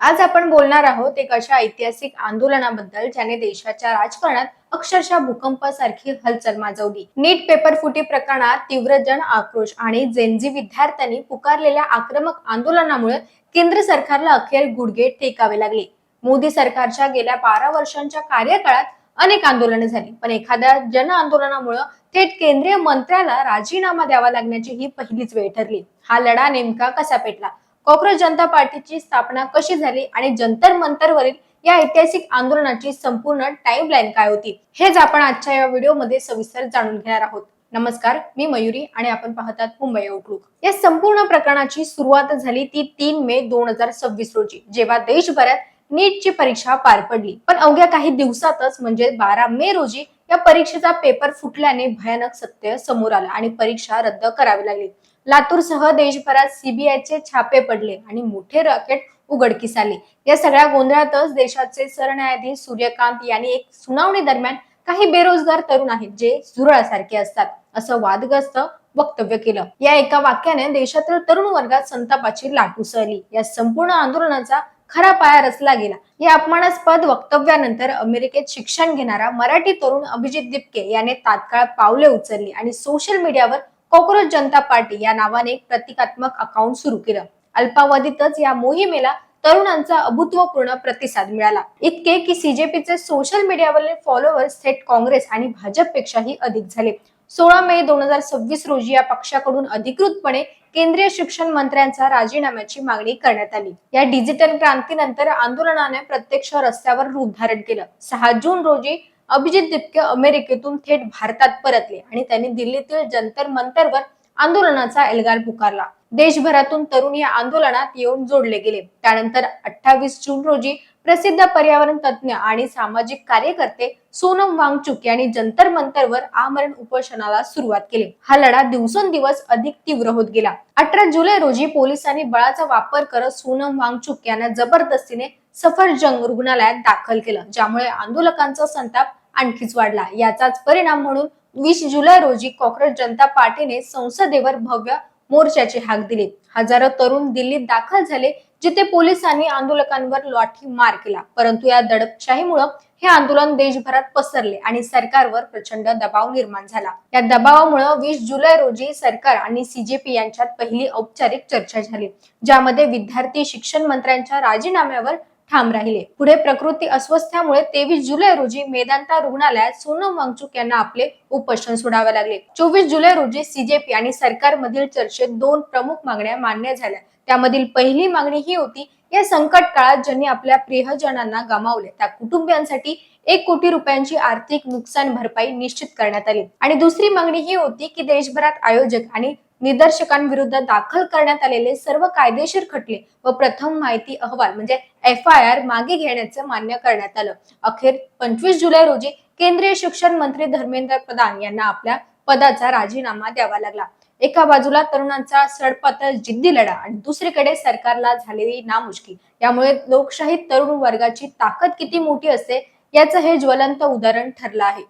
आज आपण बोलणार आहोत एक अशा ऐतिहासिक आंदोलनाबद्दल ज्याने देशाच्या राजकारणात अक्षरशः भूकंपासारखी हलचल माजवली। नीट पेपर फुटी प्रकरणात तीव्र जन आक्रोश आणि जेनझी विद्यार्थ्यांनी पुकारलेल्या आक्रमक आंदोलनामुळे केंद्र सरकारला अखेर गुडघे टेकावे लागले। मोदी सरकारच्या गेल्या 12 वर्षांच्या कार्यकाळात अनेक आंदोलने झाली, पण एखाद्या जन आंदोलनामुळे थेट केंद्रीय मंत्र्याला राजीनामा द्यावा लागण्याची ही पहिलीच वेळ ठरली। हा लढा नेमका कसा पेटला, कॉक्रोच जनता पार्टीची स्थापना कशी झाली आणि जंतर मंतरवरील या ऐतिहासिक आंदोलनाची संपूर्ण टाइमलाईन काय होती, हेच आपण आजच्या या व्हिडिओमध्ये सविस्तर जाणून घेणार आहोत। नमस्कार, मी मयुरी आणि आपण पाहतात मुंबई आउटलुक। या संपूर्ण प्रकरणाची सुरुवात झाली ती 3 मे 2026 रोजी, जेव्हा देशभरात नीटची परीक्षा पार पडली। पण अवघ्या काही दिवसातच म्हणजे 12 मे रोजी या परीक्षेचा पेपर फुटल्याने भयानक सत्य समोर आलं आणि परीक्षा रद्द करावी लागली। लातूरसह देशभरात सीबीआयचे छापे पडले आणि मोठे रॅकेट उघडकीस आले। या सगळ्या गोंधळातच देशाचे सरन्यायाधीश सूर्यकांत यांनी एक सुनावणी दरम्यान काही बेरोजगार तरुण आहेत जे झुरळासारखे असतात असं वादग्रस्त वक्तव्य केलं। या एका वाक्याने देशातील तरुण वर्गात संतापाची लाट उसळली। या संपूर्ण आंदोलनाचा खरा पाया रचला गेला। या अपमानास्पद वक्तव्यानंतर अमेरिकेत शिक्षण घेणारा मराठी तरुण अभिजित दिपके याने तात्काळ पावले उचलली आणि सोशल मीडियावर कॉक्रोच जनता पार्टी या नावाने एक प्रतिकात्मक अकाउंट सुरू केलं। अल्पावधीतच या मोहिमेला तरुणांचा अभूतपूर्व प्रतिसाद मिळाला, इतके की सीजेपीचे सोशल मीडियावरील फॉलोअर्स थेट काँग्रेस आणि भाजपपेक्षाही अधिक झाले। 16 मे 2026 रोजी या पक्षाकडून अधिकृतपणे केंद्रीय शिक्षण मंत्र्यांचा राजीनाम्याची मागणी करण्यात आली। या डिजिटल क्रांतीनंतर आंदोलनाने प्रत्यक्ष रस्त्यावर रूप धारण केलं। 6 जून रोजी अभिजित दिपके अमेरिकेतून थेट भारतात परतले आणि त्यांनी दिल्लीतील जंतर मंतरवर आंदोलनाचा एल्गार पुकारला। देशभरातून तरुण या आंदोलनात येऊन जोडले गेले। त्यानंतर 28 जून रोजी प्रसिद्ध पर्यावरण तज्ञ आणि सामाजिक कार्यकर्ते सोनम वांगचुक यांनी जंतर मंतरवर आमरण उपोषणाला सुरुवात केली। हा लढा दिवसेंदिवस अधिक तीव्र होत गेला। 18 जुलै रोजी पोलिसांनी बळाचा वापर करत सोनम वांगचुक यांना जबरदस्तीने सफरजंग रुग्णालयात दाखल केलं, ज्यामुळे आंदोलकांचा संताप आणखीच वाढला। याचाच परिणाम म्हणून 20 जुलै रोजी कॉक्रोच जनता पार्टीने संसदेवर भव्य मोर्चाची हाक दिली। हजारो तरुण दिल्लीत दाखल झाले, जिथे पोलिसांनी आंदोलकांवर लाठी मार केला। परंतु या दडपशाहीमुळे हे आंदोलन देशभरात पसरले आणि सरकारवर प्रचंड दबाव निर्माण झाला। या दबावामुळे 20 जुलै रोजी सरकार आणि सीजेपी यांच्यात पहिली औपचारिक चर्चा झाली, ज्यामध्ये विद्यार्थी शिक्षण मंत्र्यांच्या राजीनाम्यावर ठाम राहिले। पुढे प्रकृती अस्वस्थ्यामुळे 23 जुलै रोजी मेदांता रुग्णालयात सोनम वांगचुक यांना आपले उपोषण सोडावे लागले। 24 जुलै रोजी सीजेपी आणि सरकारमधील चर्चेत 2 प्रमुख मागण्या मान्य झाल्या। त्यामधील पहिली मागणी ही होती, या संकट काळात ज्यांनी आपल्या प्रियजनांना गमावले त्या कुटुंबियांसाठी 1 कोटी रुपयांची आर्थिक नुकसान भरपाई निश्चित करण्यात आली। आणि दुसरी मागणी ही होती की देशभरात आयोजक आणि निदर्शकांविरुद्ध दाखल करण्यात आलेले सर्व कायदेशीर खटले व प्रथम माहिती अहवाल म्हणजे FIR मागे घेण्याचे मान्य करण्यात आलं। अखेर 25 जुलै रोजी केंद्रीय शिक्षण मंत्री धर्मेंद्र प्रधान यांना आपल्या पदाचा राजीनामा द्यावा लागला। एका बाजूला तरुणांचा सडपातळ जिद्दी लढा आणि दुसरीकडे सरकारला झालेली नामुष्की। यामुळे लोकशाही तरुण वर्गाची ताकद किती मोठी असते याचं हे ज्वलंत उदाहरण ठरलं आहे।